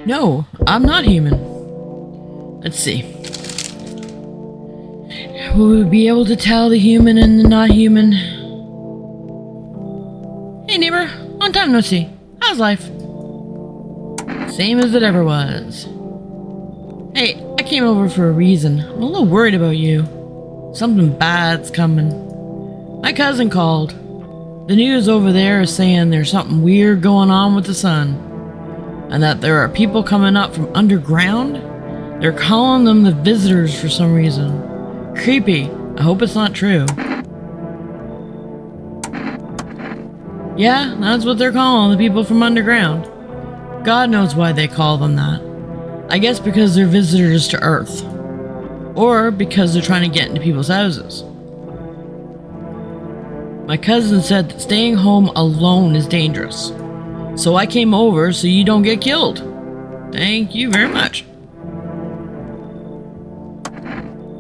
No, I'm not human. Let's see. Will we be able to tell the human and the not human? Hey neighbor, long time no see. How's life? Same as it ever was. Hey, I came over for a reason. I'm a little worried about you. Something bad's coming. My cousin called. The news over there is saying there's something weird going on with the sun. And that there are people coming up from underground? They're calling them the visitors for some reason. Creepy. I hope it's not true. Yeah, that's what they're calling the people from underground. God knows why they call them that. I guess because they're visitors to Earth. Or because they're trying to get into people's houses. My cousin said that staying home alone is dangerous. So I came over so you don't get killed. Thank you very much.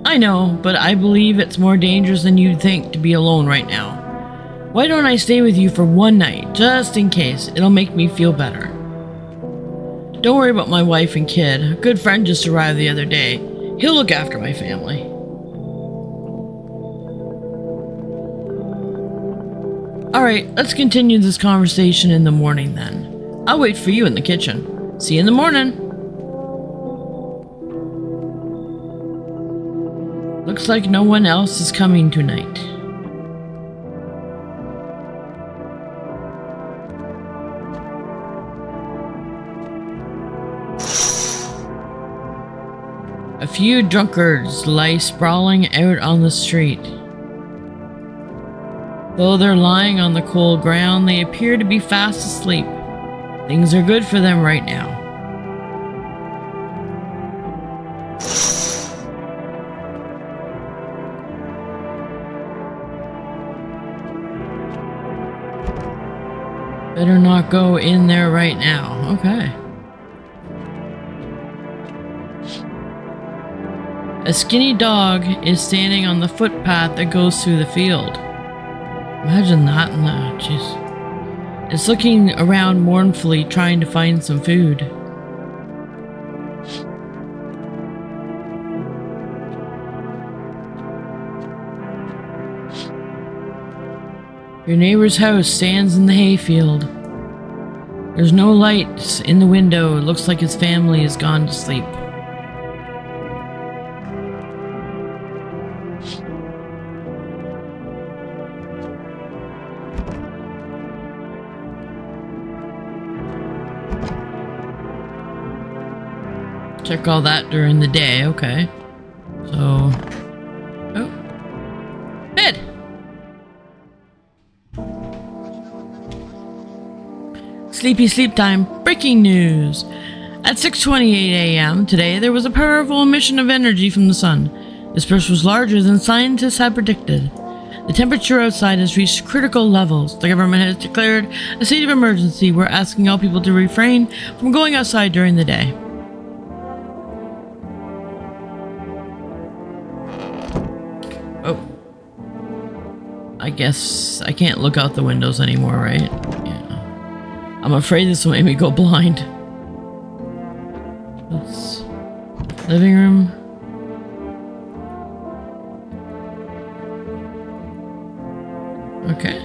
I know, but I believe it's more dangerous than you'd think to be alone right now. Why don't I stay with you for one night, just in case? It'll make me feel better. Don't worry about my wife and kid. A good friend just arrived the other day. He'll look after my family. Alright, let's continue this conversation in the morning then. I'll wait for you in the kitchen. See you in the morning. Looks like no one else is coming tonight. A few drunkards lie sprawling out on the street. Though they're lying on the cold ground, they appear to be fast asleep. Things are good for them right now. Better not go in there right now. Okay. A skinny dog is standing on the footpath that goes through the field. Imagine that in the... jeez. It's looking around mournfully, trying to find some food. Your neighbor's house stands in the hayfield. There's no lights in the window. It looks like his family has gone to sleep. Check all that during the day, okay. So... oh. Bed! Sleepy sleep time. Breaking news! At 6:28 a.m. today, there was a powerful emission of energy from the sun. This burst was larger than scientists had predicted. The temperature outside has reached critical levels. The government has declared a state of emergency. We're asking all people to refrain from going outside during the day. I guess I can't look out the windows anymore, right? Yeah. I'm afraid this will make me go blind. Let's... living room. Okay.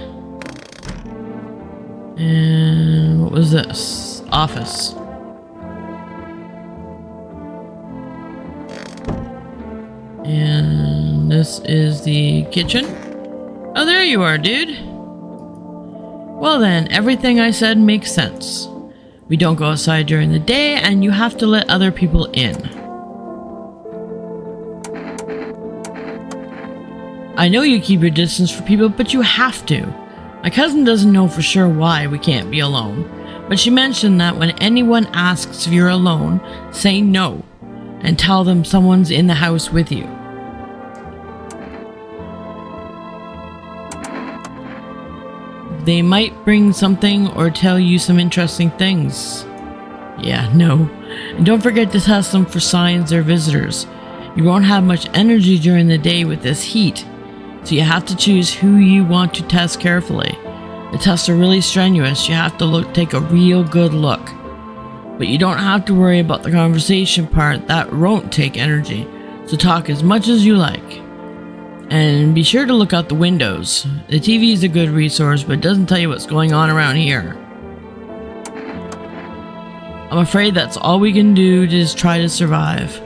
And what was this? Office. And this is the kitchen. Oh, there you are, dude. Well then, everything I said makes sense. We don't go outside during the day, and you have to let other people in. I know you keep your distance for people, but you have to. My cousin doesn't know for sure why we can't be alone, but she mentioned that when anyone asks if you're alone, say no, and tell them someone's in the house with you. They might bring something or tell you some interesting things. Yeah, no. And don't forget to test them for signs they're visitors. You won't have much energy during the day with this heat, so you have to choose who you want to test carefully. The tests are really strenuous. You have to take a real good look. But you don't have to worry about the conversation part. That won't take energy. So talk as much as you like. And be sure to look out the windows. The TV is a good resource, but it doesn't tell you what's going on around here. I'm afraid that's all we can do to just try to survive.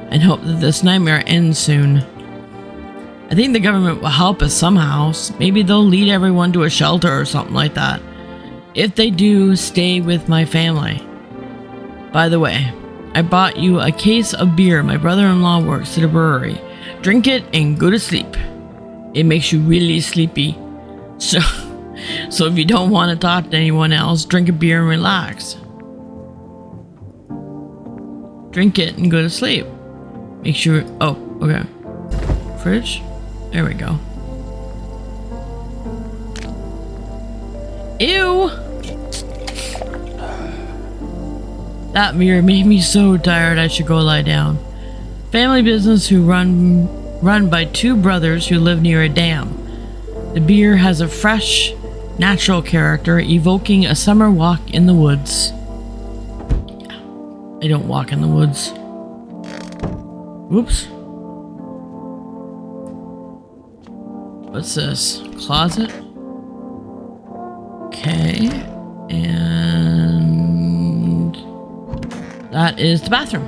And hope that this nightmare ends soon. I think the government will help us somehow. Maybe they'll lead everyone to a shelter or something like that. If they do, stay with my family. By the way, I bought you a case of beer. My brother-in-law works at a brewery. Drink it and go to sleep. It makes you really sleepy. So if you don't want to talk to anyone else, drink a beer and relax. Drink it and go to sleep. Make sure... Oh, okay. Fridge? There we go. Ew! That mirror made me so tired I should go lie down. Family business who run by two brothers who live near a dam. The beer has a fresh, natural character, evoking a summer walk in the woods. I don't walk in the woods. Whoops. What's this? Closet? Okay. And that is the bathroom.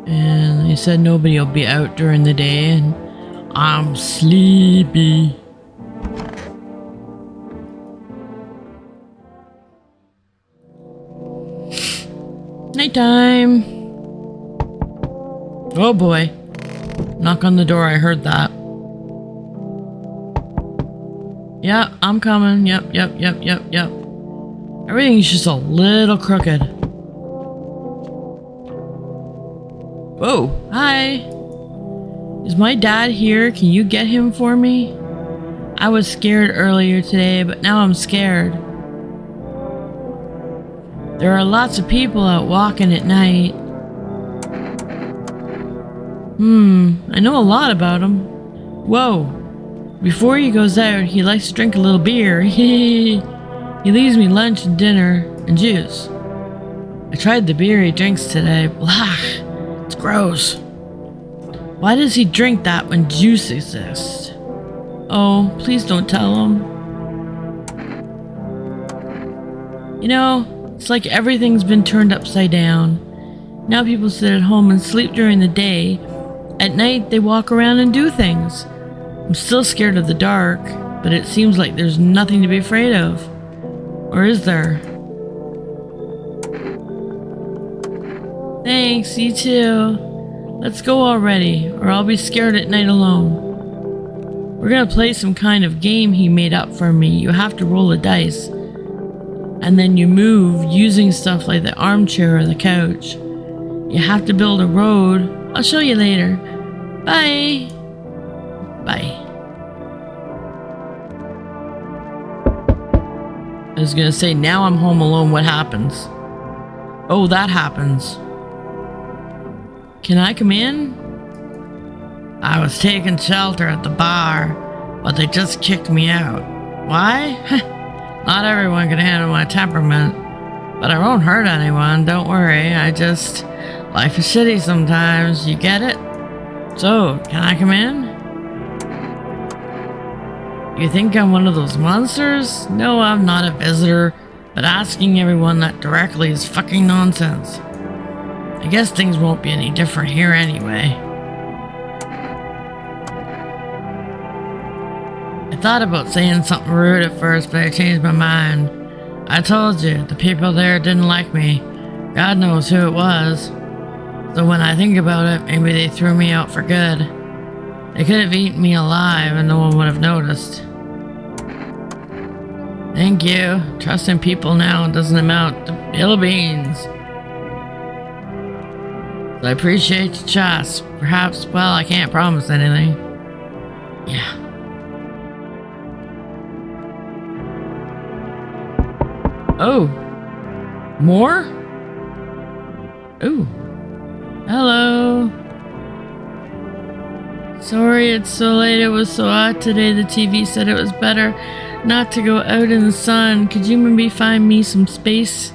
And they said nobody will be out during the day, and I'm sleepy. Nighttime. Oh boy. Knock on the door, I heard that. Yeah, I'm coming. Yep. Everything's just a little crooked. Whoa, hi. Is my dad here? Can you get him for me? I was scared earlier today, but now I'm scared. There are lots of people out walking at night. I know a lot about him. Whoa. Before he goes out, he likes to drink a little beer. He leaves me lunch and dinner and juice. I tried the beer he drinks today. Blah. It's gross. Why does he drink that when juice exists? Oh, please don't tell him. You know, it's like everything's been turned upside down. Now people sit at home and sleep during the day. At night, they walk around and do things. I'm still scared of the dark, but it seems like there's nothing to be afraid of. Or is there? Thanks, you too. Let's go already, or I'll be scared at night alone. We're gonna play some kind of game he made up for me. You have to roll a dice. And then you move using stuff like the armchair or the couch. You have to build a road. I'll show you later. Bye. Bye. I was gonna say, now I'm home alone, what happens? Oh, that happens. Can I come in? I was taking shelter at the bar, but they just kicked me out. Why? Not everyone can handle my temperament, but I won't hurt anyone, don't worry. Life is shitty sometimes, you get it? So, can I come in? You think I'm one of those monsters? No, I'm not a visitor, but asking everyone that directly is fucking nonsense. I guess things won't be any different here anyway. I thought about saying something rude at first, but I changed my mind. I told you, the people there didn't like me. God knows who it was. So when I think about it, maybe they threw me out for good. They could have eaten me alive and no one would have noticed. Thank you. Trusting people now doesn't amount to hill beans. I appreciate your trust. Perhaps, well, I can't promise anything. Yeah. Oh. More? Ooh. Hello. Sorry it's so late. It was so hot today. The TV said it was better not to go out in the sun. Could you maybe find me some space?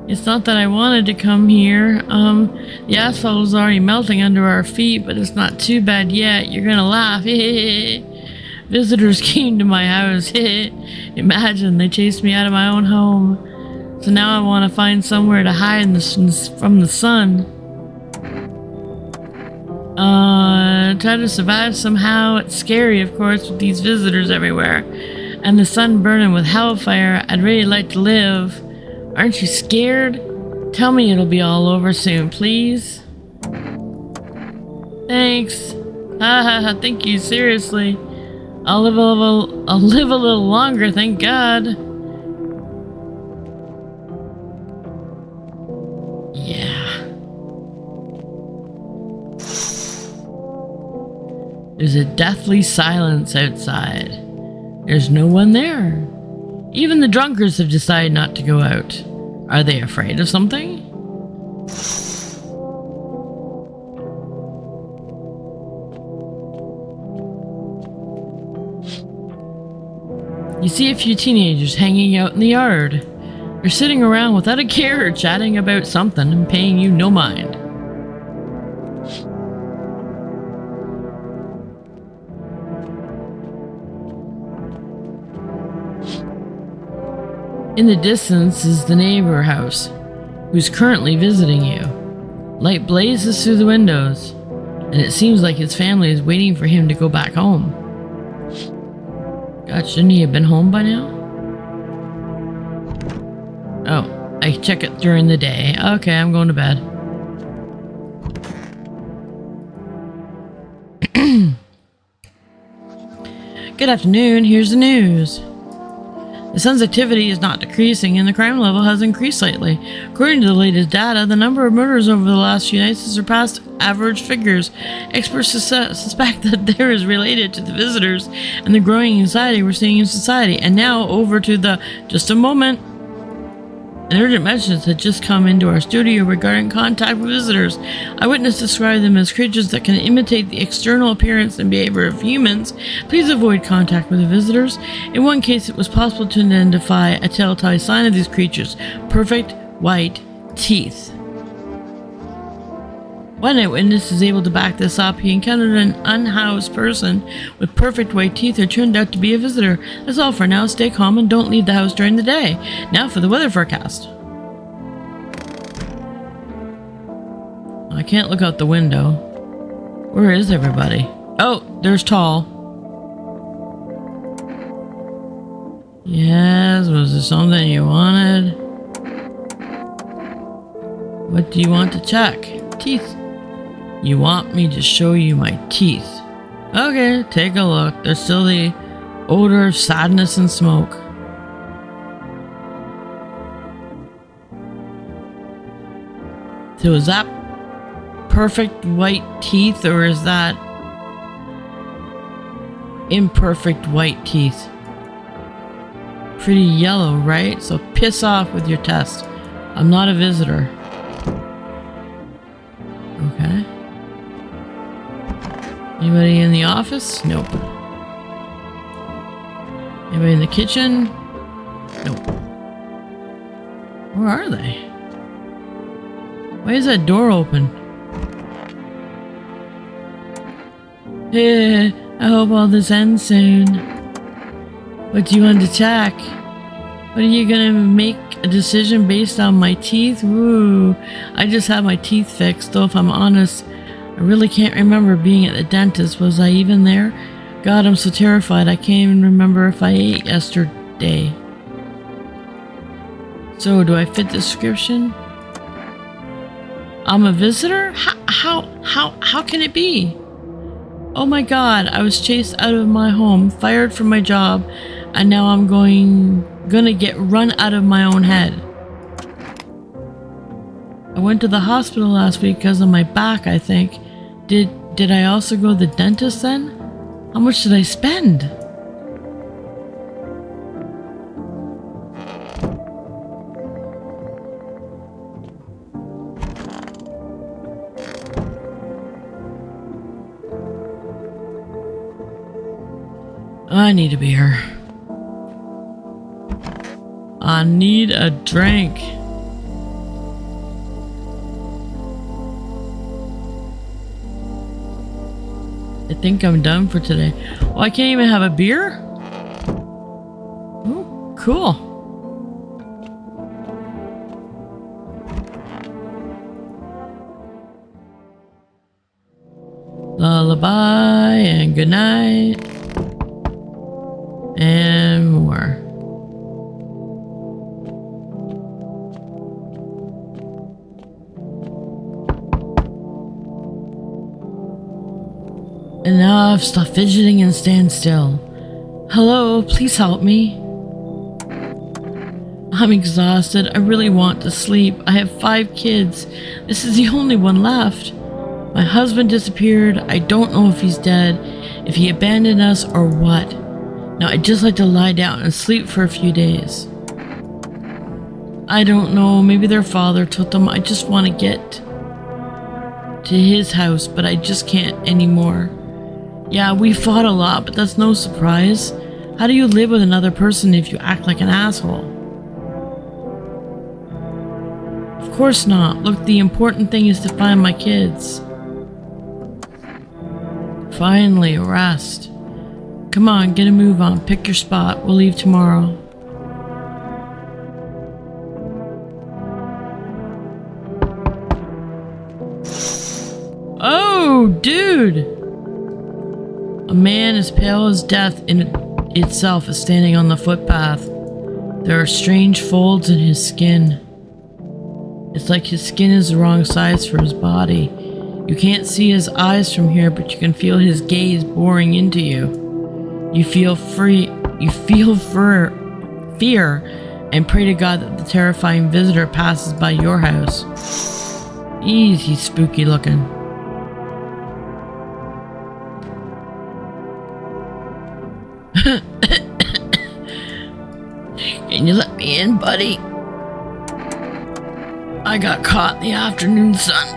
It's not that I wanted to come here. The asphalt is already melting under our feet, but it's not too bad yet. You're gonna laugh. Visitors came to my house. Imagine, they chased me out of my own home. So now I want to find somewhere to hide from the sun. Try to survive somehow. It's scary, of course, with these visitors everywhere. And the sun burning with hellfire. I'd really like to live. Aren't you scared? Tell me it'll be all over soon, please. Thanks. Thank you, seriously. I'll live a little longer, thank God. Yeah. There's a deathly silence outside. There's no one there. Even the drunkards have decided not to go out. Are they afraid of something? You see a few teenagers hanging out in the yard. They're sitting around without a care, chatting about something and paying you no mind. In the distance is the neighbor house, who's currently visiting you. Light blazes through the windows, and it seems like his family is waiting for him to go back home. God, shouldn't he have been home by now? Oh, I check it during the day. Okay, I'm going to bed. Good afternoon, here's the news. The sun's activity is not decreasing and the crime level has increased slightly. According to the latest data, the number of murders over the last few nights has surpassed average figures. Experts suspect that there is related to the visitors and the growing anxiety we're seeing in society. And now over to the just a moment. An urgent message had just come into our studio regarding contact with visitors. Eyewitnesses describe them as creatures that can imitate the external appearance and behavior of humans. Please avoid contact with the visitors. In one case, it was possible to identify a telltale sign of these creatures: perfect white teeth. One eyewitness is able to back this up. He encountered an unhoused person with perfect white teeth who turned out to be a visitor. That's all for now. Stay calm and don't leave the house during the day. Now for the weather forecast. I can't look out the window. Where is everybody? Oh, there's Tall. Yes, was there something you wanted? What do you want to check? Teeth. You want me to show you my teeth? Okay, take a look. There's still the odor of sadness and smoke. So is that perfect white teeth or is that imperfect white teeth? Pretty yellow, right? So piss off with your test. I'm not a visitor. Okay. Anybody in the office? Nope. Anybody in the kitchen? Nope. Where are they? Why is that door open? I hope all this ends soon. What do you want to check? What are you gonna make a decision based on my teeth? Woo! I just had my teeth fixed, though if I'm honest, I really can't remember being at the dentist. Was I even there? God, I'm so terrified. I can't even remember if I ate yesterday. So, do I fit the description? I'm a visitor? How can it be? Oh my God, I was chased out of my home, fired from my job, and now I'm gonna get run out of my own head. I went to the hospital last week because of my back, I think. Did I also go to the dentist then? How much did I spend? I need a beer. I need a drink. I think I'm done for today. Oh, I can't even have a beer? Oh, cool. Lullaby and good night. And more. Enough, stop fidgeting and stand still. Hello, please help me. I'm exhausted. I really want to sleep. I have 5 kids. This is the only one left. My husband disappeared. I don't know if he's dead, if he abandoned us or what. Now I'd just like to lie down and sleep for a few days. I don't know, maybe their father told them I just want to get to his house, but I just can't anymore. Yeah, we fought a lot, but that's no surprise. How do you live with another person if you act like an asshole? Of course not. Look, the important thing is to find my kids. Finally, rest. Come on, get a move on. Pick your spot. We'll leave tomorrow. Oh, dude! A man as pale as death in itself is standing on the footpath. There are strange folds in his skin. It's like his skin is the wrong size for his body. You can't see his eyes from here, but you can feel his gaze boring into you. You feel free. You feel fear and pray to God that the terrifying visitor passes by your house. Easy, spooky looking. Can you let me in, buddy? I got caught in the afternoon sun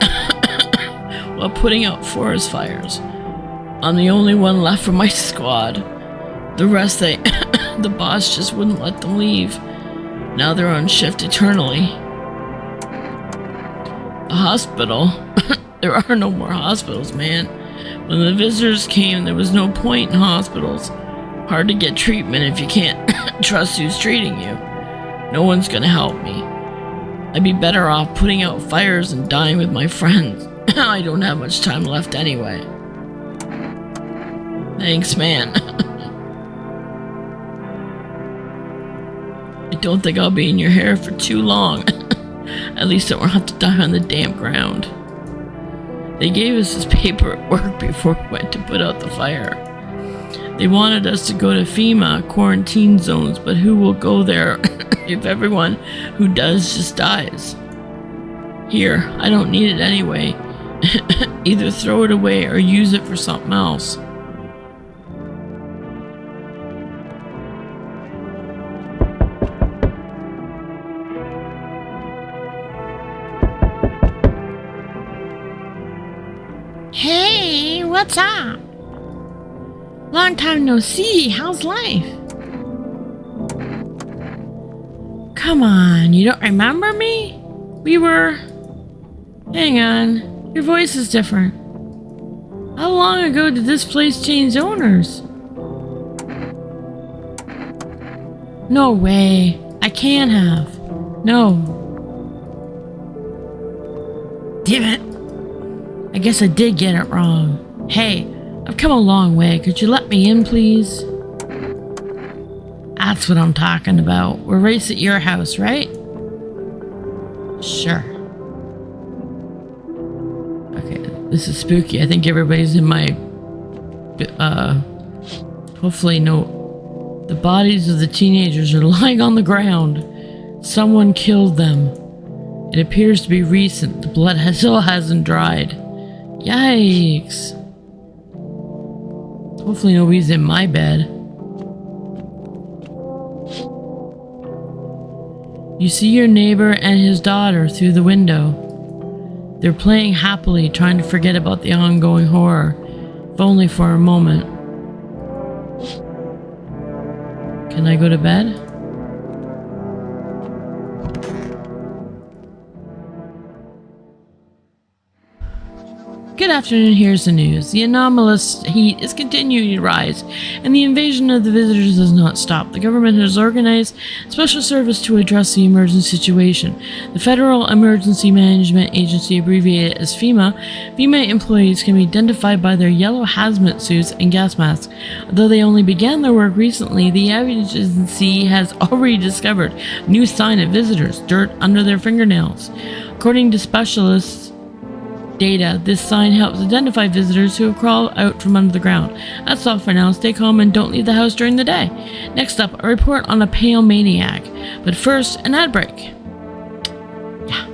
while putting out forest fires. I'm the only one left from my squad. The rest, the boss just wouldn't let them leave. Now they're on shift eternally. A hospital? There are no more hospitals, man. When the visitors came, there was no point in hospitals. Hard to get treatment if you can't trust who's treating you. No one's gonna help me. I'd be better off putting out fires and dying with my friends. I don't have much time left anyway. Thanks, man. I don't think I'll be in your hair for too long. At least I won't have to die on the damp ground. They gave us this paper at work before we went to put out the fire. They wanted us to go to FEMA quarantine zones, but who will go there if everyone who does just dies? Here, I don't need it anyway. Either throw it away or use it for something else. Hey, what's up? Long time no see. How's life? Come on, you don't remember me? We were... Hang on. Your voice is different. How long ago did this place change owners? No way. I can't have. No. Damn it. I guess I did get it wrong. Hey, I've come a long way. Could you let me in, please? That's what I'm talking about. We're right at your house, right? Sure. Okay, this is spooky. I think everybody's in my... hopefully no... The bodies of the teenagers are lying on the ground. Someone killed them. It appears to be recent. The blood still hasn't dried. Yikes. Hopefully nobody's in my bed. You see your neighbor and his daughter through the window. They're playing happily, trying to forget about the ongoing horror, if only for a moment. Can I go to bed? Good afternoon, here's the news. The anomalous heat is continuing to rise, and the invasion of the visitors does not stop. The government has organized a special service to address the emergency situation. The Federal Emergency Management Agency, abbreviated as FEMA, FEMA employees can be identified by their yellow hazmat suits and gas masks. Although they only began their work recently, the agency has already discovered a new sign of visitors, dirt under their fingernails. According to specialists, data, this sign helps identify visitors who have crawled out from under the ground. That's all for now. Stay calm and don't leave the house during the day. Next up, a report on a pale maniac. But first, an ad break. Yeah.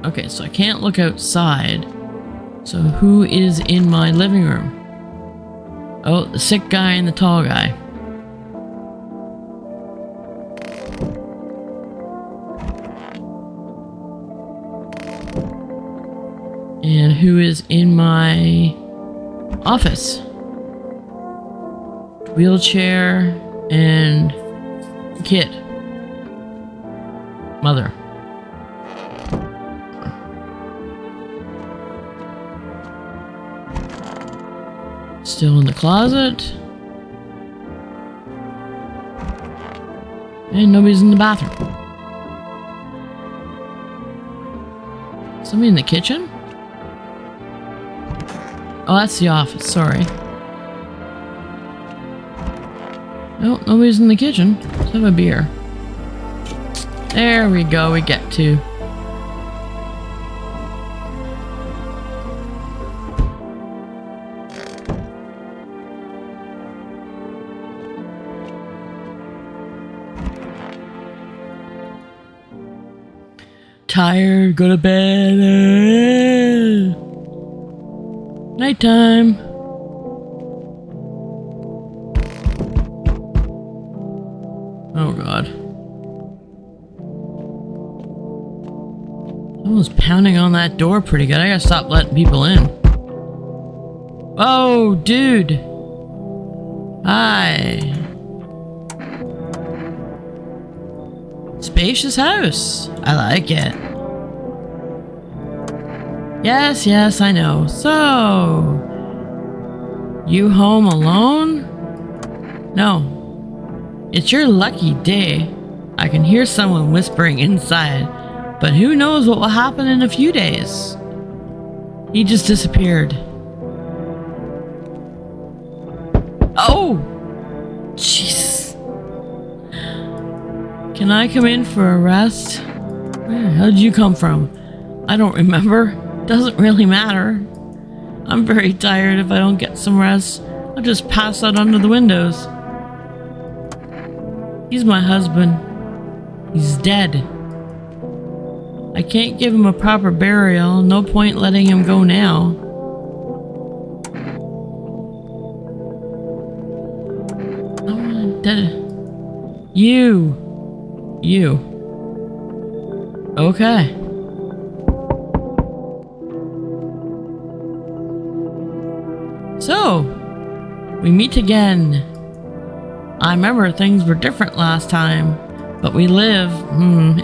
Okay, so I can't look outside. So who is in my living room? Oh, the sick guy and the tall guy. And who is in my office? Wheelchair and kid. Mother. Still in the closet. And nobody's in the bathroom. Somebody in the kitchen? Oh, that's the office, sorry. No, nobody's in the kitchen. Let's have a beer. There we go, we get to. Tired, go to bed. Nighttime. Oh god. Someone's pounding on that door pretty good. I gotta stop letting people in. Oh, dude. Hi. Spacious house. I like it. Yes, yes, I know. So, you home alone? No. It's your lucky day. I can hear someone whispering inside, but who knows what will happen in a few days. He just disappeared. Oh! Jeez. Can I come in for a rest? How did you come from? I don't remember. Doesn't really matter. I'm very tired. If I don't get some rest, I'll just pass out under the windows. He's my husband. He's dead. I can't give him a proper burial. No point letting him go now. I'm dead. You. Okay. So, we meet again. I remember things were different last time, but we live.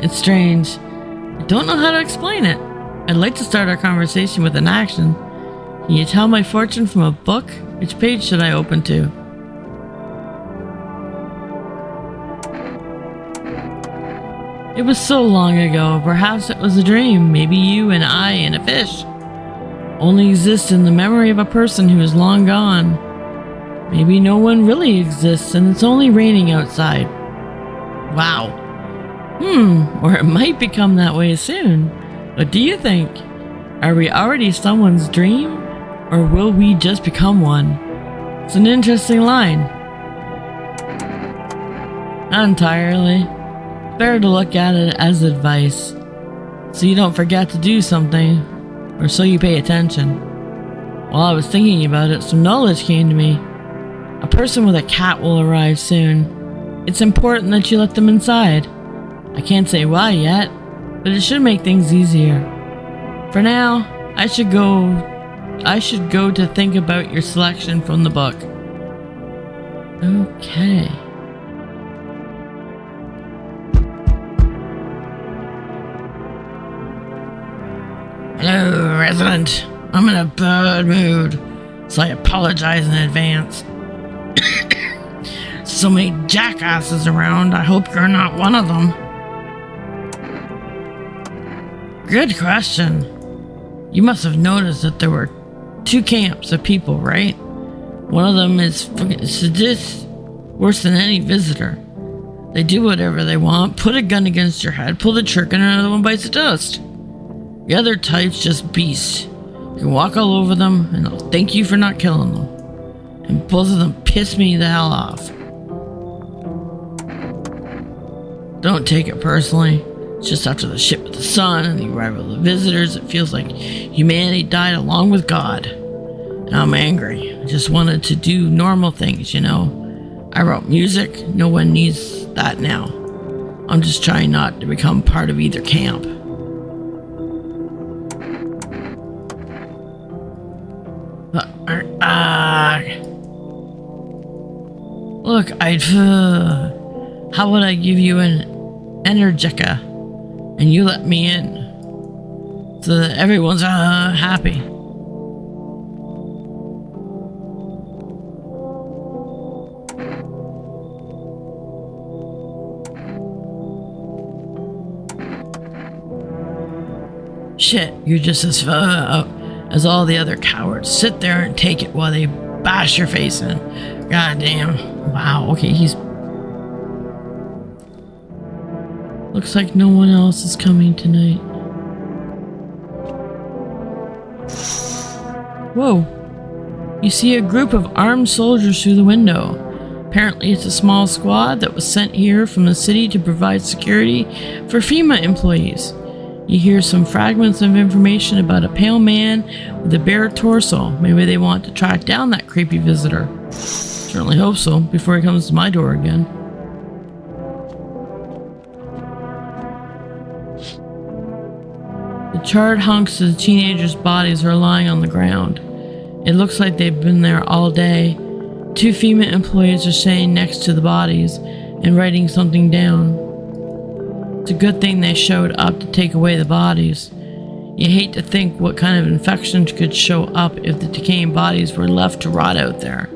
It's strange. I don't know how to explain it. I'd like to start our conversation with an action. Can you tell my fortune from a book? Which page should I open to? It was so long ago. Perhaps it was a dream. Maybe you and I and a fish only exist in the memory of a person who is long gone. Maybe no one really exists and it's only raining outside. Wow. Or it might become that way soon. What do you think? Are we already someone's dream? Or will we just become one? It's an interesting line. Not entirely. Better to look at it as advice, so you don't forget to do something, or so you pay attention. While I was thinking about it, some knowledge came to me. A person with a cat will arrive soon. It's important that you let them inside. I can't say why yet, but it should make things easier. For now, I should go to think about your selection from the book. Okay. Hello, resident. I'm in a bad mood, so I apologize in advance. So many jackasses around, I hope you're not one of them. Good question. You must have noticed that there were two camps of people, right? One of them is fucking sadist, worse than any visitor. They do whatever they want, put a gun against your head, pull the trigger, and another one bites the dust. The other type's just beasts. You can walk all over them, and they'll thank you for not killing them. And both of them piss me the hell off. Don't take it personally. It's just after the ship with the sun and the arrival of the visitors, it feels like humanity died along with God. And I'm angry. I just wanted to do normal things, you know. I wrote music. No one needs that now. I'm just trying not to become part of either camp. Look, how would I give you an Energica and you let me in so that everyone's happy? Shit, you're just as all the other cowards. Sit there and take it while they bash your face in. God damn. Wow, okay, he's... Looks like no one else is coming tonight. Whoa. You see a group of armed soldiers through the window. Apparently it's a small squad that was sent here from the city to provide security for FEMA employees. You hear some fragments of information about a pale man with a bare torso. Maybe they want to track down that creepy visitor. Certainly hope so, before he comes to my door again. The charred hunks of the teenagers' bodies are lying on the ground. It looks like they've been there all day. Two FEMA employees are staying next to the bodies and writing something down. It's a good thing they showed up to take away the bodies. You hate to think what kind of infections could show up if the decaying bodies were left to rot out there.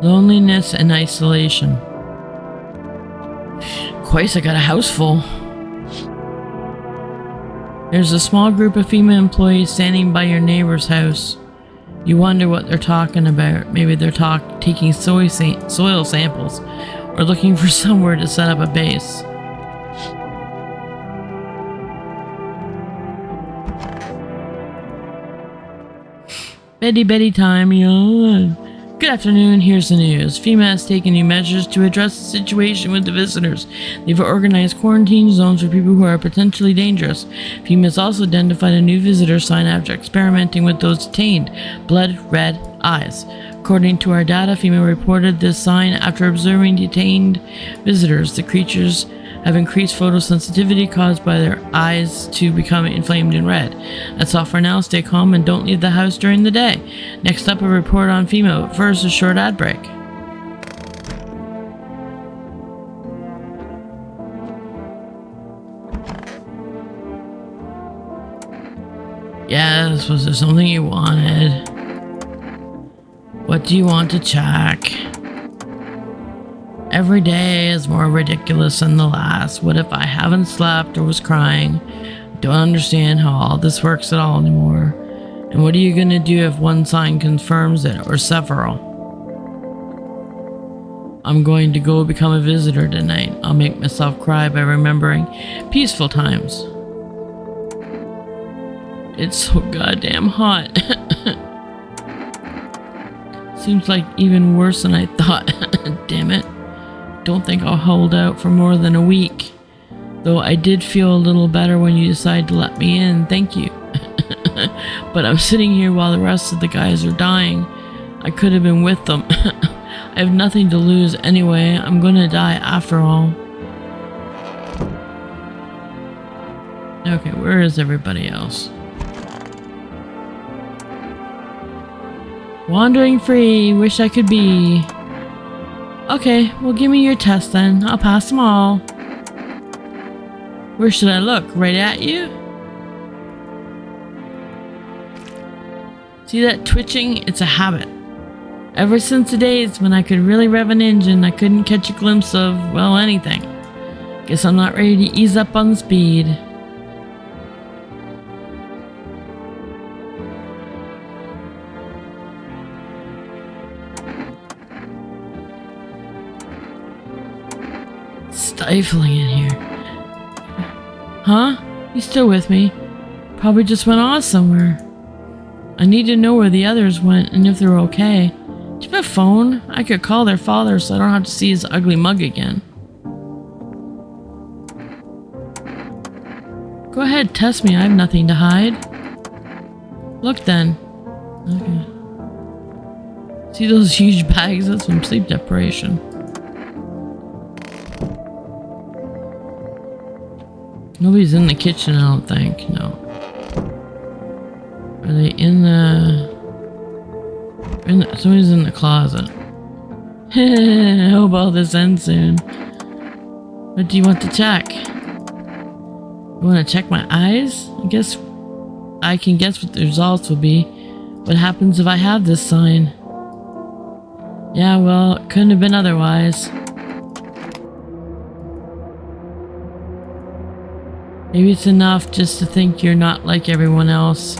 Loneliness and isolation. Christ, I got a house full. There's a small group of FEMA employees standing by your neighbor's house. You wonder what they're talking about. Maybe they're taking soil samples or looking for somewhere to set up a base. Betty time, yawn. Good afternoon, here's the news. FEMA has taken new measures to address the situation with the visitors. They've organized quarantine zones for people who are potentially dangerous. FEMA has also identified a new visitor sign after experimenting with those detained. Blood red eyes. According to our data, FEMA reported this sign after observing detained visitors. The creatures have increased photosensitivity caused by their eyes to become inflamed and red. That's all for now. Stay calm and don't leave the house during the day. Next up, a report on FEMA, but first a short ad break. Yes, was there something you wanted? What do you want to check? Every day is more ridiculous than the last. What if I haven't slept or was crying? Don't understand how all this works at all anymore. And what are you gonna do if one sign confirms it, or several? I'm going to go become a visitor tonight. I'll make myself cry by remembering peaceful times. It's so goddamn hot. Seems like even worse than I thought. Damn it. Don't think I'll hold out for more than a week. Though I did feel a little better when you decided to let me in. Thank you. But I'm sitting here while the rest of the guys are dying. I could have been with them. I have nothing to lose anyway. I'm gonna die after all. Okay, where is everybody else? Wandering free, wish I could be. Okay, well give me your test then. I'll pass them all. Where should I look? Right at you? See that twitching? It's a habit. Ever since the days when I could really rev an engine, I couldn't catch a glimpse of, well, anything. Guess I'm not ready to ease up on the speed. Stifling in here. Huh? You still with me? Probably just went off somewhere. I need to know where the others went and if they're okay. Do you have a phone? I could call their father so I don't have to see his ugly mug again. Go ahead, test me. I have nothing to hide. Look then. Okay. See those huge bags? That's from sleep deprivation. Nobody's in the kitchen, I don't think. No. Are they in the... Somebody's in the closet. I hope all this ends soon. What do you want to check? You want to check my eyes? I can guess what the results will be. What happens if I have this sign? Yeah, well, it couldn't have been otherwise. Maybe it's enough just to think you're not like everyone else.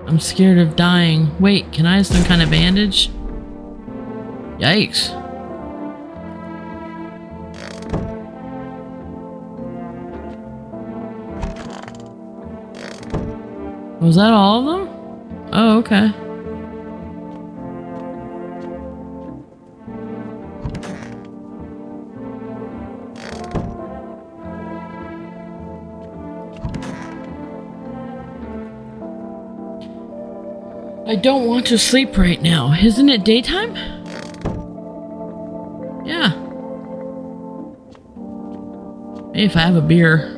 I'm scared of dying. Wait, can I have some kind of bandage? Yikes. Was that all of them? Oh, okay. I don't want to sleep right now. Isn't it daytime? Yeah. Maybe if I have a beer.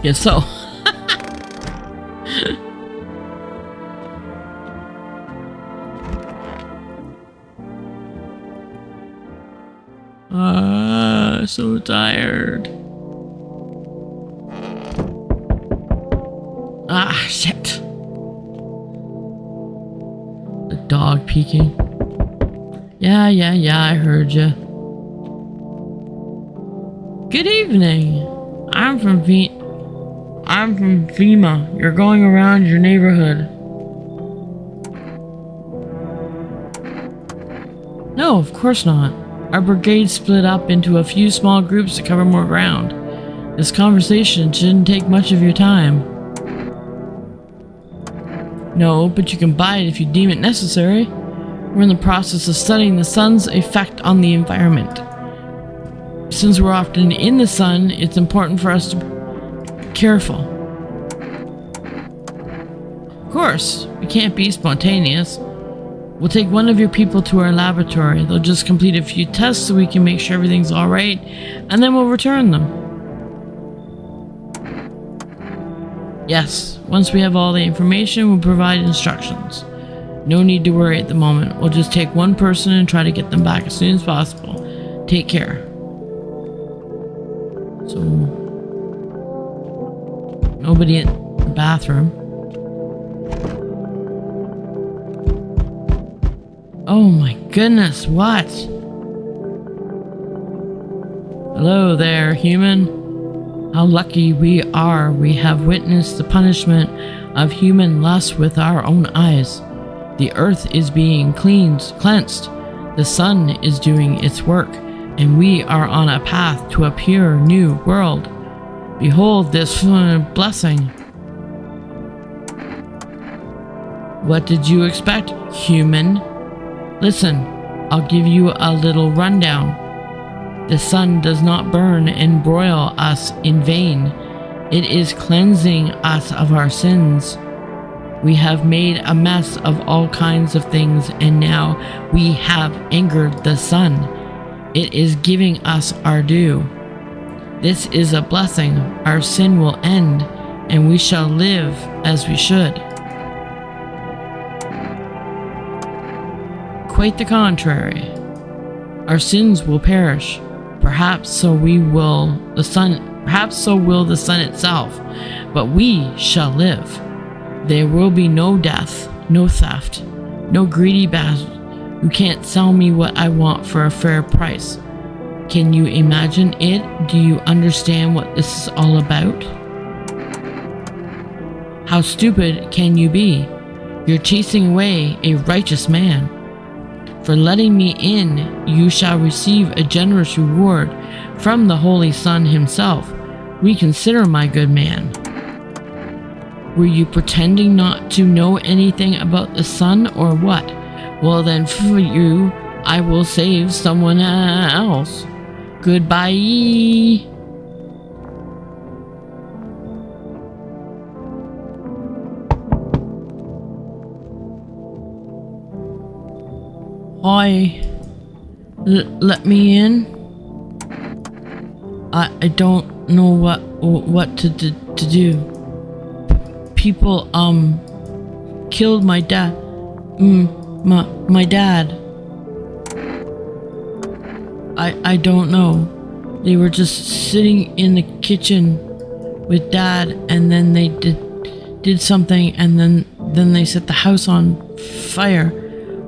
Guess so. So tired. Ah, shit. The dog peeking. Yeah, I heard you. Good evening. I'm from FEMA. You're going around your neighborhood. No, of course not. Our brigade split up into a few small groups to cover more ground. This conversation shouldn't take much of your time. No, but you can buy it if you deem it necessary. We're in the process of studying the sun's effect on the environment. Since we're often in the sun, it's important for us to be careful. Of course, we can't be spontaneous. We'll take one of your people to our laboratory. They'll just complete a few tests so we can make sure everything's alright, and then we'll return them. Yes, once we have all the information, we'll provide instructions. No need to worry at the moment. We'll just take one person and try to get them back as soon as possible. Take care. So... nobody in the bathroom. Oh my goodness, what? Hello there, human. How lucky we are we have witnessed the punishment of human lust with our own eyes. The earth is being cleansed. The sun is doing its work, and we are on a path to a pure new world. Behold this blessing. What did you expect, human? Listen, I'll give you a little rundown. The sun does not burn and broil us in vain. It is cleansing us of our sins. We have made a mess of all kinds of things, and now we have angered the sun. It is giving us our due. This is a blessing. Our sin will end, and we shall live as we should. Quite the contrary. Our sins will perish. Perhaps so will the sun itself, but we shall live. There will be no death, no theft, no greedy bastard who can't sell me what I want for a fair price. Can you imagine it? Do you understand what this is all about? How stupid can you be? You're chasing away a righteous man. For letting me in, you shall receive a generous reward from the Holy Son himself. Reconsider, my good man. Were you pretending not to know anything about the Son, or what? Well then, for you, I will save someone else. Goodbye. Hi. Let me in. I don't know what to do. People killed my dad. My dad. I don't know. They were just sitting in the kitchen with Dad, and then they did something, and then they set the house on fire.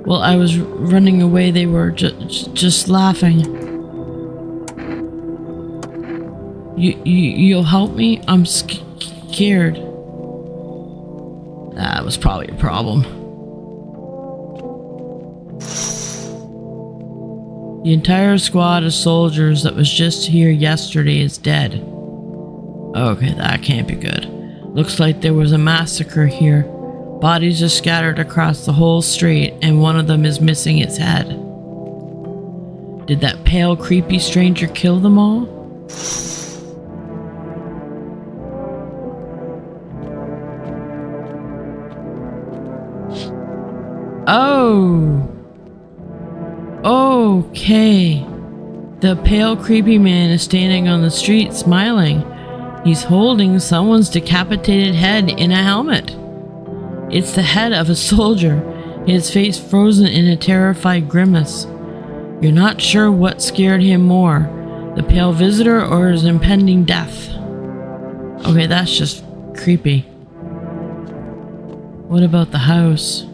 While I was running away, they were just laughing. You'll help me? I'm scared. That was probably a problem. The entire squad of soldiers that was just here yesterday is dead. Okay, that can't be good. Looks like there was a massacre here. Bodies are scattered across the whole street, and one of them is missing its head. Did that pale, creepy stranger kill them all? Oh! Okay. The pale, creepy man is standing on the street, smiling. He's holding someone's decapitated head in a helmet. It's the head of a soldier, his face frozen in a terrified grimace. You're not sure what scared him more, the pale visitor or his impending death. Okay, that's just creepy. What about the house?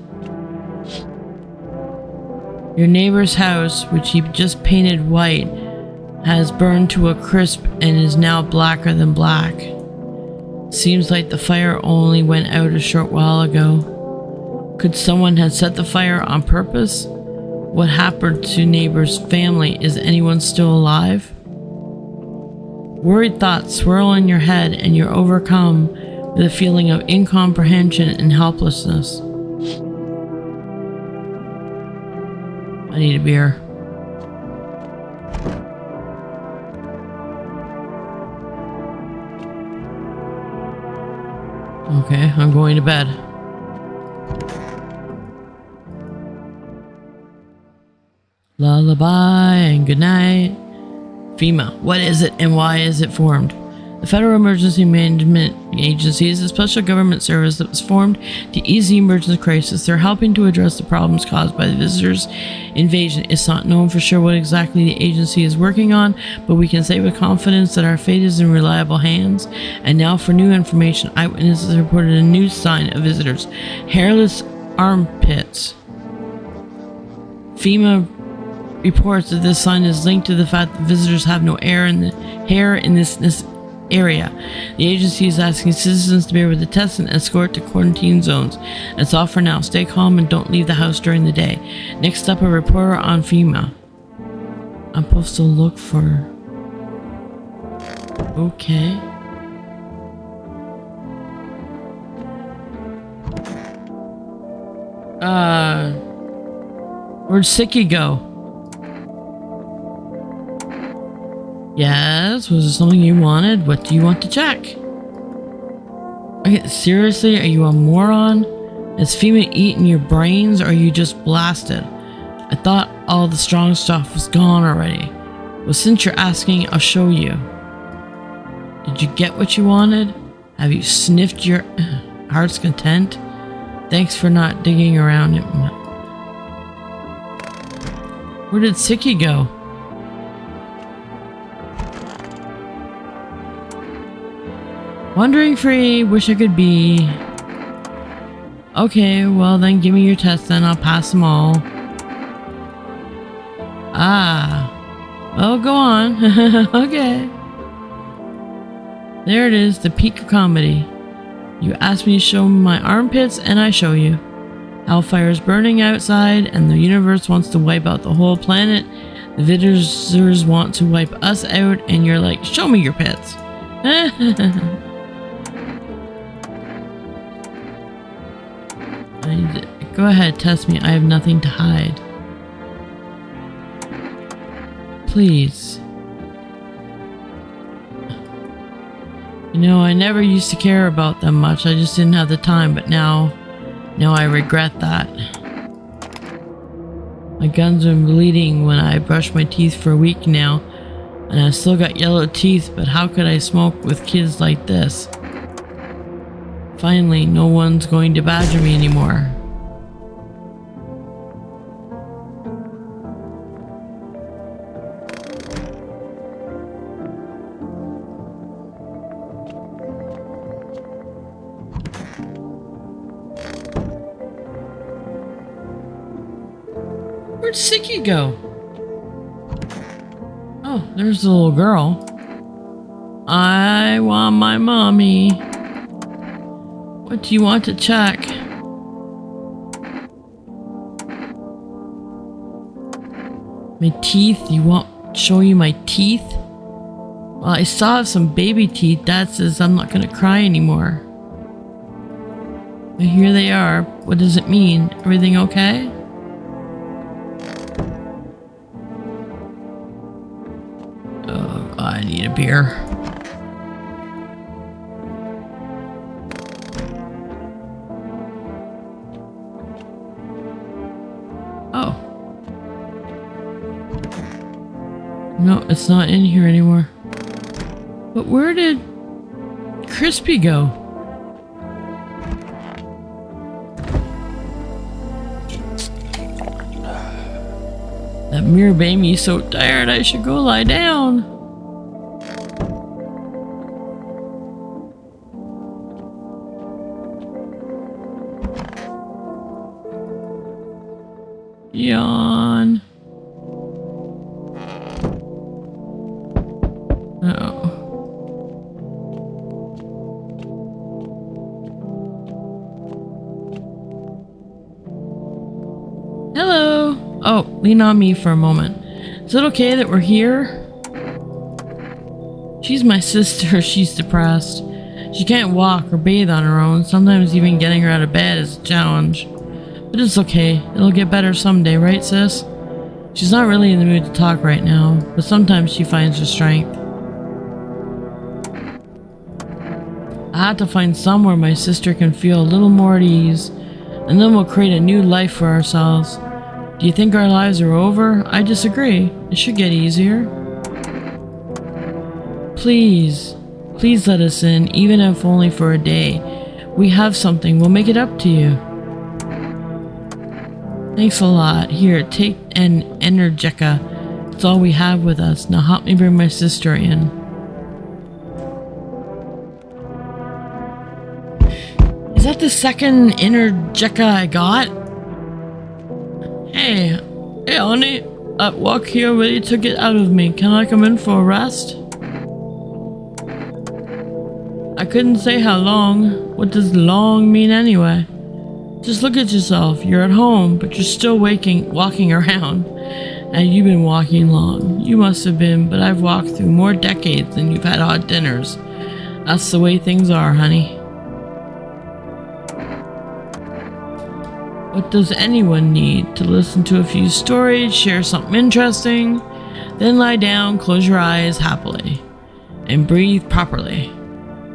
Your neighbor's house, which he just painted white, has burned to a crisp and is now blacker than black. Seems like the fire only went out a short while ago. Could someone have set the fire on purpose? What happened to neighbor's family? Is anyone still alive? Worried thoughts swirl in your head, and you're overcome with a feeling of incomprehension and helplessness. I need a beer. Okay, I'm going to bed. Lullaby and good night. FEMA, what is it and why is it formed? The Federal Emergency Management Agency is a special government service that was formed to ease the emergency crisis. They're helping to address the problems caused by the visitors' invasion. It's not known for sure what exactly the agency is working on, but we can say with confidence that our fate is in reliable hands. And now for new information, eyewitnesses reported a new sign of visitors. Hairless armpits. FEMA reports that this sign is linked to the fact that visitors have no hair in this area. The agency is asking citizens to bear with the test and escort to quarantine zones. That's all for now. Stay calm and don't leave the house during the day. Next up, a reporter on FEMA. I'm supposed to look for... Okay. Where'd Sicky go? Yes, was there something you wanted? What do you want to check? Okay, seriously, are you a moron? Has FEMA eaten your brains, or are you just blasted? I thought all the strong stuff was gone already. Well, since you're asking, I'll show you. Did you get what you wanted? Have you sniffed your heart's content? Thanks for not digging around it. Where did Siki go? Wandering free, wish I could be. Okay, well then give me your test then, I'll pass them all. Ah. Well, go on. Okay. There it is, the peak of comedy. You asked me to show my armpits, and I show you. Hellfire's burning outside, and the universe wants to wipe out the whole planet. The visitors want to wipe us out, and you're like, show me your pits. Go ahead, test me. I have nothing to hide. Please. You know, I never used to care about them much. I just didn't have the time, but now I regret that. My gums are bleeding when I brush my teeth for a week now, and I've still got yellow teeth, but how could I smoke with kids like this? Finally, no one's going to badger me anymore. Where'd Siki go? Oh, there's the little girl. I want my mommy. What do you want to check? My teeth? You want to show you my teeth? Well, I still have some baby teeth. Dad says I'm not gonna cry anymore. But here they are. What does it mean? Everything okay? Oh, I need a beer. Oh. No, it's not in here anymore. But where did Crispy go? That mirror made me so tired I should go lie down. Yawn. Uh-oh. Hello. Oh, lean on me for a moment. Is it okay that we're here? She's my sister. She's depressed. She can't walk or bathe on her own. Sometimes even getting her out of bed is a challenge. But it's okay. It'll get better someday, right, sis? She's not really in the mood to talk right now, but sometimes she finds her strength. I had to find somewhere my sister can feel a little more at ease, and then we'll create a new life for ourselves. Do you think our lives are over? I disagree. It should get easier. Please, please let us in, even if only for a day. We have something. We'll make it up to you. Thanks a lot. Here, take an Energica. It's all we have with us. Now help me bring my sister in. Is that the second Energica I got? Hey, honey. That walk here really took it out of me. Can I come in for a rest? I couldn't say how long. What does long mean anyway? Just look at yourself. You're at home, but you're still walking around. And you've been walking long. You must have been, but I've walked through more decades than you've had hot dinners. That's the way things are, honey. What does anyone need? To listen to a few stories, share something interesting, then lie down, close your eyes happily, and breathe properly.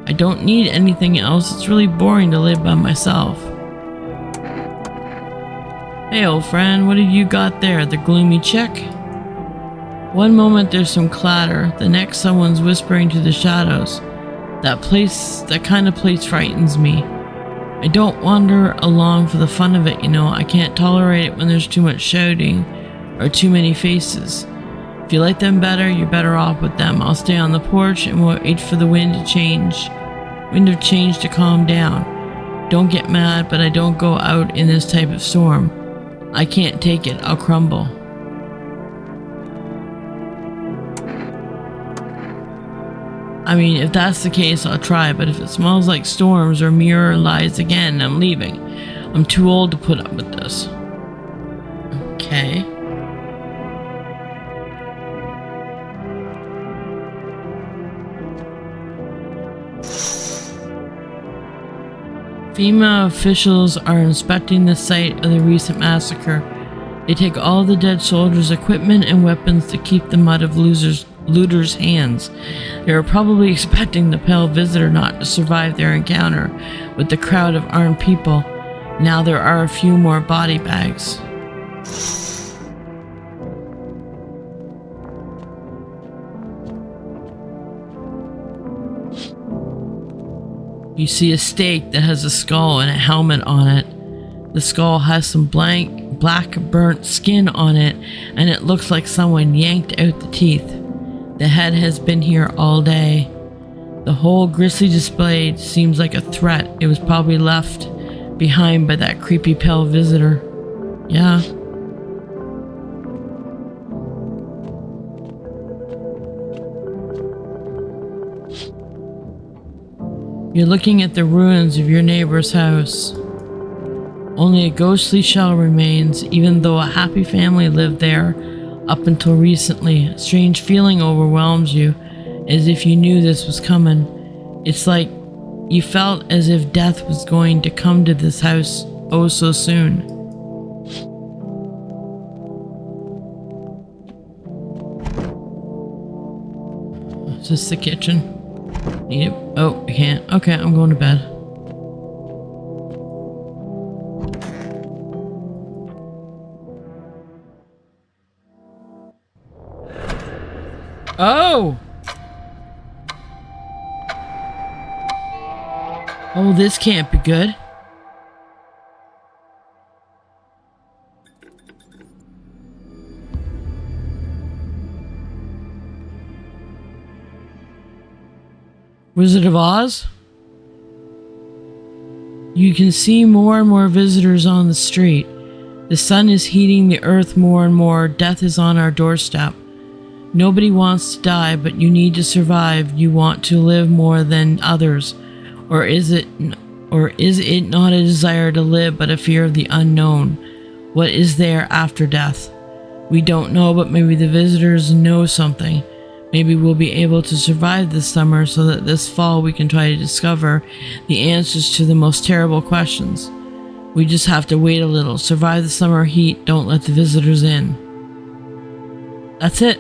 I don't need anything else. It's really boring to live by myself. Hey old friend, what have you got there? The gloomy chick? One moment there's some clatter, the next someone's whispering to the shadows. That kind of place frightens me. I don't wander along for the fun of it, you know. I can't tolerate it when there's too much shouting or too many faces. If you like them better, you're better off with them. I'll stay on the porch and wait for the wind of change to calm down. Don't get mad, but I don't go out in this type of storm. I can't take it. I'll crumble. I mean, if that's the case, I'll try, but if it smells like storms or mirror lies again, I'm leaving. I'm too old to put up with this. Okay. FEMA officials are inspecting the site of the recent massacre. They take all the dead soldiers' equipment and weapons to keep them out of looters' hands. They were probably expecting the pale visitor not to survive their encounter with the crowd of armed people. Now there are a few more body bags. You see a stake that has a skull and a helmet on it. The skull has some black burnt skin on it, and it looks like someone yanked out the teeth. The head has been here all day. The whole grisly display seems like a threat. It was probably left behind by that creepy pale visitor. Yeah. You're looking at the ruins of your neighbor's house. Only a ghostly shell remains, even though a happy family lived there up until recently. A strange feeling overwhelms you, as if you knew this was coming. It's like you felt as if death was going to come to this house oh so soon. Is this the kitchen? Need it? Oh, I can't. Okay, I'm going to bed. Oh! Oh, this can't be good. Wizard of Oz? You can see more and more visitors on the street. The sun is heating the earth more and more. Death is on our doorstep. Nobody wants to die, but you need to survive. You want to live more than others. Or is it not a desire to live, but a fear of the unknown? What is there after death? We don't know, but maybe the visitors know something. Maybe we'll be able to survive this summer so that this fall we can try to discover the answers to the most terrible questions. We just have to wait a little. Survive the summer heat. Don't let the visitors in. That's it.